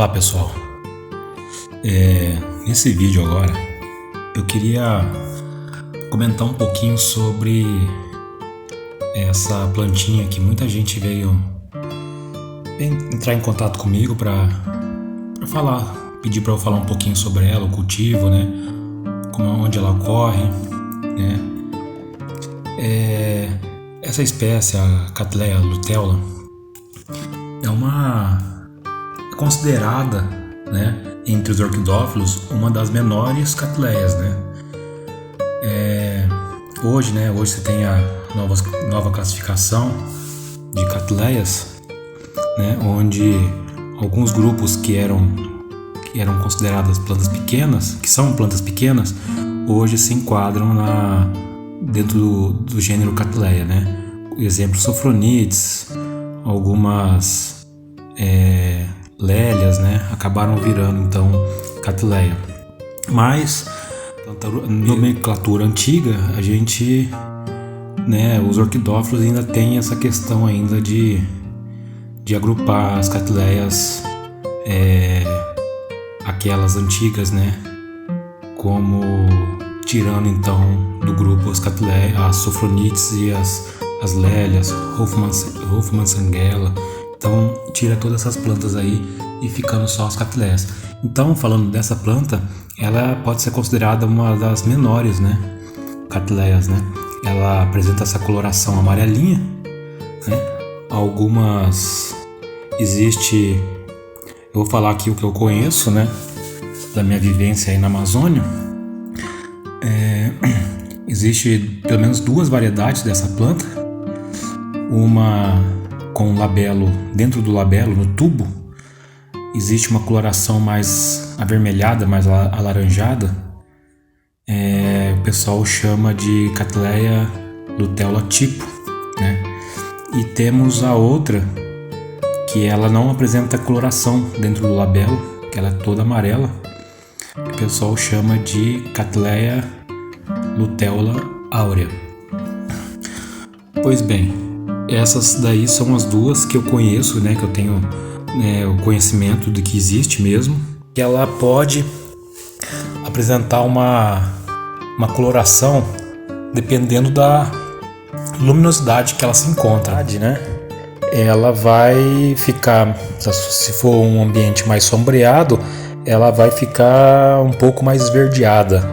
Olá pessoal, nesse vídeo agora eu queria comentar um pouquinho sobre essa plantinha que muita gente veio entrar em contato comigo para pedir para eu falar um pouquinho sobre ela, o cultivo, né, onde ela ocorre, né. Essa espécie, a Cattleya luteola, é considerada, né, entre os orquidófilos, uma das menores Cattleyas, né. Hoje você tem a nova classificação de Cattleyas, né, onde alguns grupos que eram consideradas plantas pequenas, que são plantas pequenas, hoje se enquadram dentro do gênero Cattleya, né. Exemplo, Sophronites, algumas lélias, né, acabaram virando então Cattleya. Mas na nomenclatura antiga, a gente, né, os orquidófilos ainda tem essa questão ainda de agrupar as Cattleyas, aquelas antigas, né, como tirando então do grupo as Cattleya, as Sophronites e as lélias, Hofmannsangella. Então tira todas essas plantas aí e ficando só as Cattleyas. Então, falando dessa planta, ela pode ser considerada uma das menores, né, Cattleyas, né. Ela apresenta essa coloração amarelinha, né. Algumas eu vou falar aqui o que eu conheço, né, da minha vivência aí na Amazônia. Existe pelo menos duas variedades dessa planta, uma com labelo, dentro do labelo, no tubo, existe uma coloração mais avermelhada, mais alaranjada. O pessoal chama de Cattleya luteola tipo, né? E temos a outra, que ela não apresenta coloração dentro do labelo, que ela é toda amarela. O pessoal chama de Cattleya luteola aurea. Pois bem, essas daí são as duas que eu conheço, né, que eu tenho o conhecimento de que existe mesmo, que ela pode apresentar uma coloração dependendo da luminosidade que ela se encontra, né? Ela vai ficar, se for um ambiente mais sombreado, ela vai ficar um pouco mais esverdeada.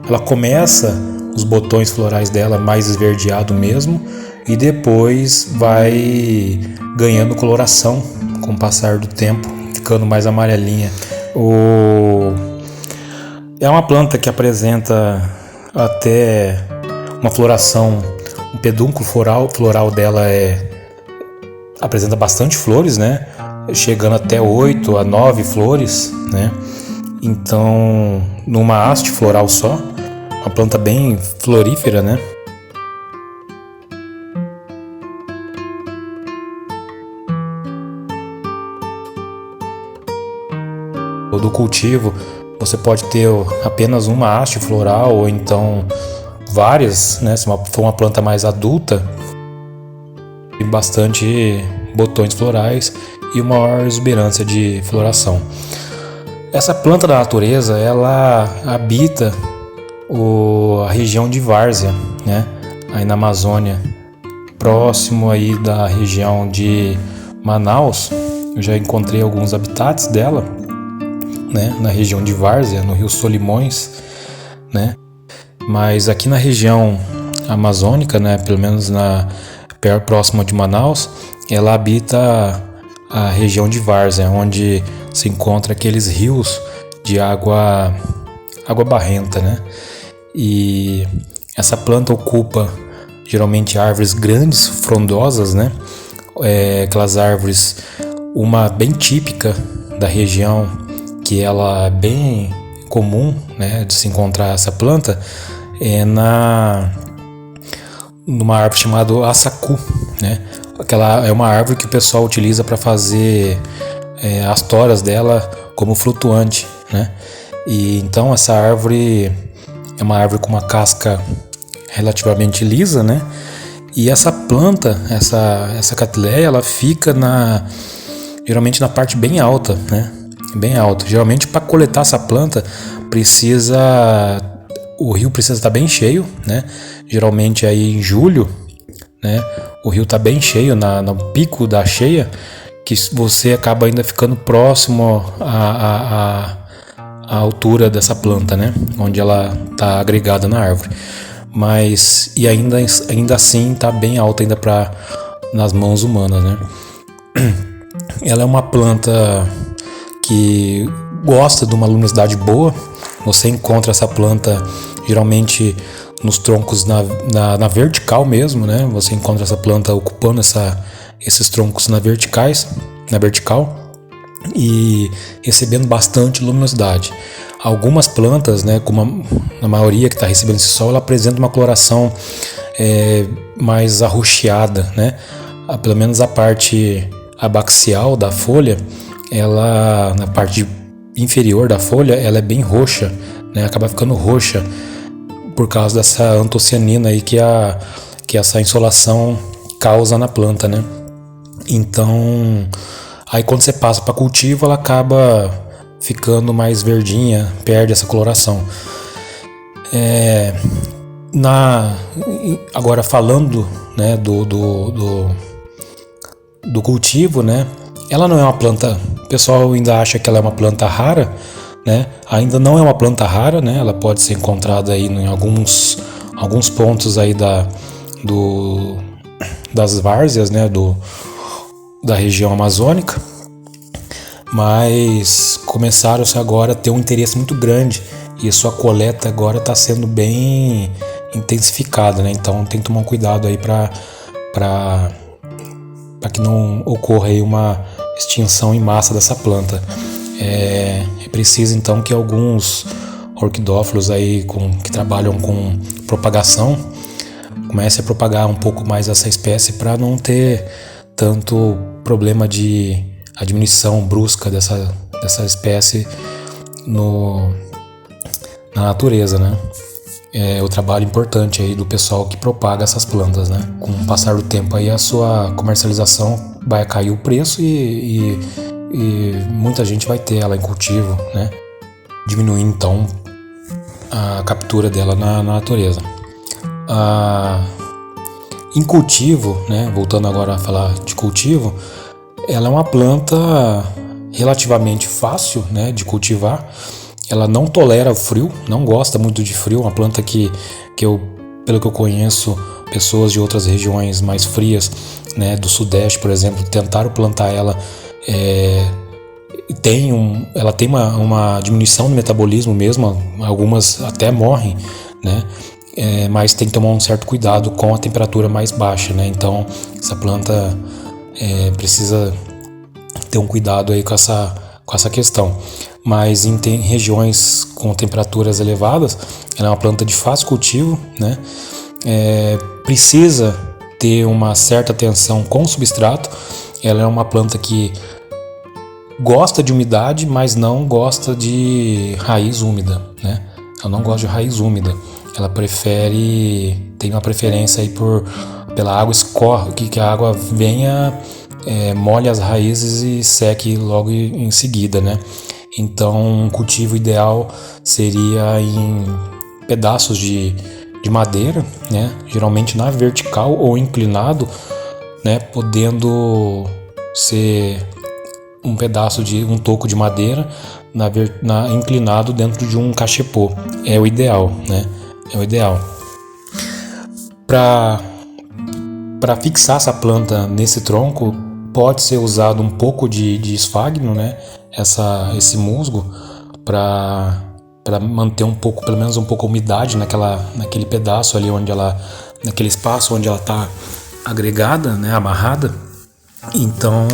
Ela começa, os botões florais dela mais esverdeado mesmo, e depois vai ganhando coloração com o passar do tempo, ficando mais amarelinha. É uma planta que apresenta até uma floração, o pedúnculo floral dela apresenta bastante flores, né, chegando até 8 a 9 flores, né. Então, numa haste floral só, uma planta bem florífera, né. Do cultivo, você pode ter apenas uma haste floral ou então várias, né, se for uma planta mais adulta, e bastante botões florais e uma maior exuberância de floração. Essa planta da natureza, ela habita a região de Várzea, né, aí na Amazônia, próximo aí da região de Manaus. Eu já encontrei alguns habitats dela, né, na região de Várzea, no Rio Solimões, né. Mas aqui na região amazônica, né, pelo menos próxima de Manaus, ela habita a região de Várzea, onde se encontra aqueles rios de água barrenta, né. E essa planta ocupa geralmente árvores grandes, frondosas, né, aquelas árvores, uma bem típica da região, que ela é bem comum, né, de se encontrar essa planta, numa árvore chamada assacu, né. Aquela é uma árvore que o pessoal utiliza para fazer as toras dela como flutuante, né. E então essa árvore é uma árvore com uma casca relativamente lisa, né. E essa planta, essa Cattleya, ela fica geralmente na parte bem alta, né? bem alto. Geralmente para coletar essa planta o rio precisa estar bem cheio, né? Geralmente aí em julho, né? O rio está bem cheio no pico da cheia, que você acaba ainda ficando próximo à altura dessa planta, né? Onde ela está agregada na árvore. Mas e ainda assim está bem alta ainda nas mãos humanas, né? Ela é uma planta que gosta de uma luminosidade boa. Você encontra essa planta geralmente nos troncos na vertical mesmo, né? Você encontra essa planta ocupando esses troncos na vertical e recebendo bastante luminosidade. Algumas plantas, né, como a maioria que está recebendo esse sol, ela apresenta uma coloração mais arroxeada, né? Pelo menos a parte abaxial da folha, ela na parte inferior da folha, ela é bem roxa, né? Acaba ficando roxa por causa dessa antocianina aí que essa insolação causa na planta, né? Então, aí quando você passa para cultivo, ela acaba ficando mais verdinha, perde essa coloração. Agora falando, né, do cultivo, né? Ela não é uma planta, o pessoal ainda acha que ela é uma planta rara, né? Ainda não é uma planta rara, né? Ela pode ser encontrada aí em alguns pontos aí das várzeas, né? Da região amazônica, mas começaram-se agora a ter um interesse muito grande e a sua coleta agora está sendo bem intensificada, né? Então tem que tomar um cuidado aí para que não ocorra aí uma extinção em massa dessa planta. É preciso então que alguns orquidófilos aí que trabalham com propagação comecem a propagar um pouco mais essa espécie para não ter tanto problema de a diminuição brusca dessa espécie na natureza, né? É o trabalho importante aí do pessoal que propaga essas plantas, né? Com o passar do tempo aí a sua comercialização vai cair o preço e muita gente vai ter ela em cultivo, né? Diminuindo então a captura dela na natureza. Em cultivo, né? Voltando agora a falar de cultivo, ela é uma planta relativamente fácil, né, de cultivar. Ela não tolera frio, não gosta muito de frio. Uma planta que pelo que eu conheço, pessoas de outras regiões mais frias, né, do Sudeste, por exemplo, tentaram plantar ela. Ela tem uma diminuição no metabolismo mesmo. Algumas até morrem, né? Mas tem que tomar um certo cuidado com a temperatura mais baixa, né? Então essa planta precisa ter um cuidado aí com essa questão. Mas em regiões com temperaturas elevadas, ela é uma planta de fácil cultivo, né? Precisa ter uma certa atenção com o substrato. Ela é uma planta que gosta de umidade, mas não gosta de raiz úmida, né? Ela não gosta de raiz úmida. Ela tem uma preferência aí pela água escorre, que a água venha, molhe as raízes e seque logo em seguida, né? Então, um cultivo ideal seria em pedaços de madeira, né? Geralmente na vertical ou inclinado, né? Podendo ser um pedaço de um toco de madeira inclinado dentro de um cachepô. É o ideal, né? É o ideal. Para fixar essa planta nesse tronco, pode ser usado um pouco de esfagno, né? Esse musgo, para manter um pouco, pelo menos um pouco a umidade naquele pedaço ali naquele espaço onde ela está agregada, né? Amarrada. Então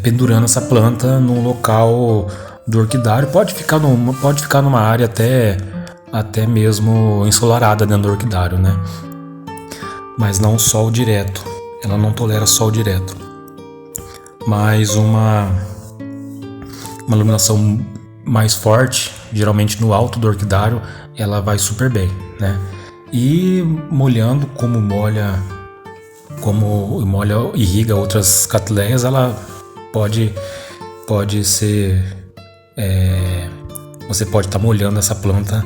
pendurando essa planta num local do orquidário, pode ficar numa área até mesmo ensolarada dentro do orquidário, né? Mas não sol direto. Ela não tolera sol direto. Mas uma iluminação mais forte, geralmente no alto do orquidário, ela vai super bem, né? E molhando como molha como molha, irriga outras catleias, ela pode ser, você pode estar molhando essa planta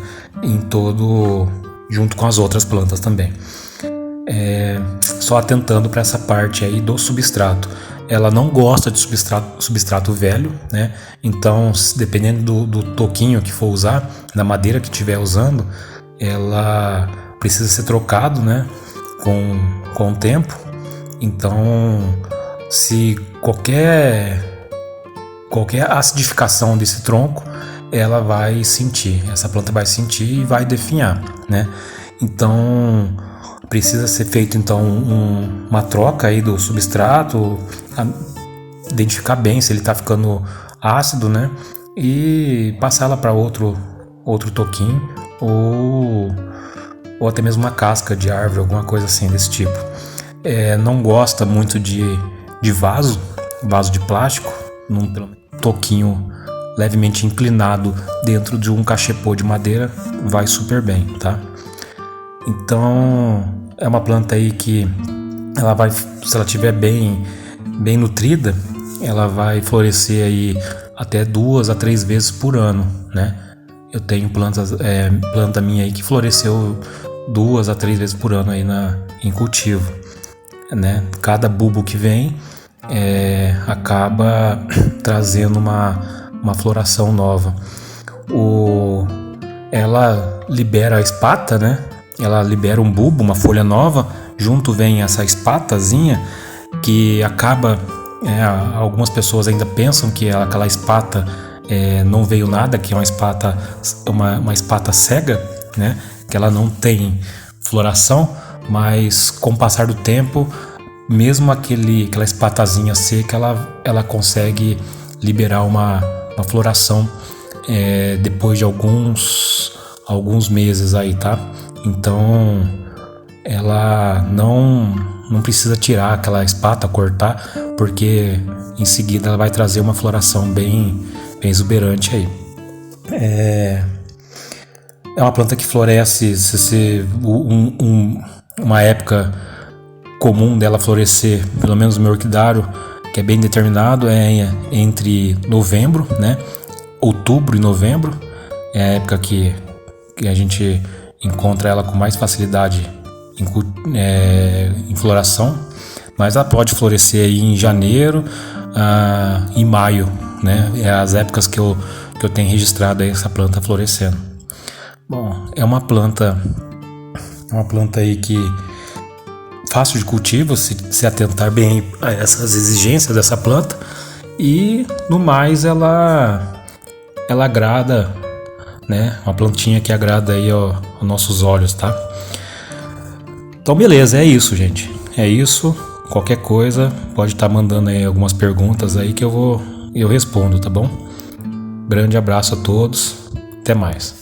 junto com as outras plantas também. Só atentando para essa parte aí do substrato. Ela não gosta de substrato velho, né? Então, dependendo do toquinho que for usar, da madeira que estiver usando, ela precisa ser trocado, né? Com o tempo. Então, se qualquer acidificação desse tronco, ela vai sentir, essa planta vai sentir e vai definhar, né? Então, precisa ser feito então uma troca aí do substrato, identificar bem se ele está ficando ácido, né? E passar ela para outro toquinho ou até mesmo uma casca de árvore, alguma coisa assim desse tipo. Não gosta muito de vaso de plástico, num toquinho levemente inclinado dentro de um cachepô de madeira, vai super bem, tá? Então, é uma planta aí que ela vai, se ela estiver bem nutrida, ela vai florescer aí até 2 a 3 vezes por ano, né? Eu tenho planta minha aí que floresceu 2 a 3 vezes por ano aí em cultivo, né? Cada bulbo que vem acaba trazendo uma floração nova. Ela libera a espata, né? Ela libera um bulbo, uma folha nova, junto vem essa espatazinha que acaba, algumas pessoas ainda pensam que aquela espata não veio nada, que é uma espata cega, né? Que ela não tem floração, mas com o passar do tempo, mesmo aquela espatazinha seca, ela consegue liberar uma floração depois de alguns meses aí, tá? Então ela não precisa tirar aquela espata, cortar, porque em seguida ela vai trazer uma floração bem exuberante aí. É uma planta que floresce, uma época comum dela florescer, pelo menos o meu orquidário, que é bem determinado, é entre novembro, né? Outubro e novembro é a época que a gente encontra ela com mais facilidade em floração, mas ela pode florescer aí em janeiro e maio, né? É as épocas que eu tenho registrado aí essa planta florescendo. Bom, é uma planta aí que fácil de cultivo, se atentar bem a essas exigências dessa planta, e no mais ela agrada, né? Uma plantinha que agrada aí aos nossos olhos, tá? Então beleza, é isso, gente. É isso. Qualquer coisa pode estar mandando aí algumas perguntas aí que eu respondo, tá bom? Grande abraço a todos. Até mais.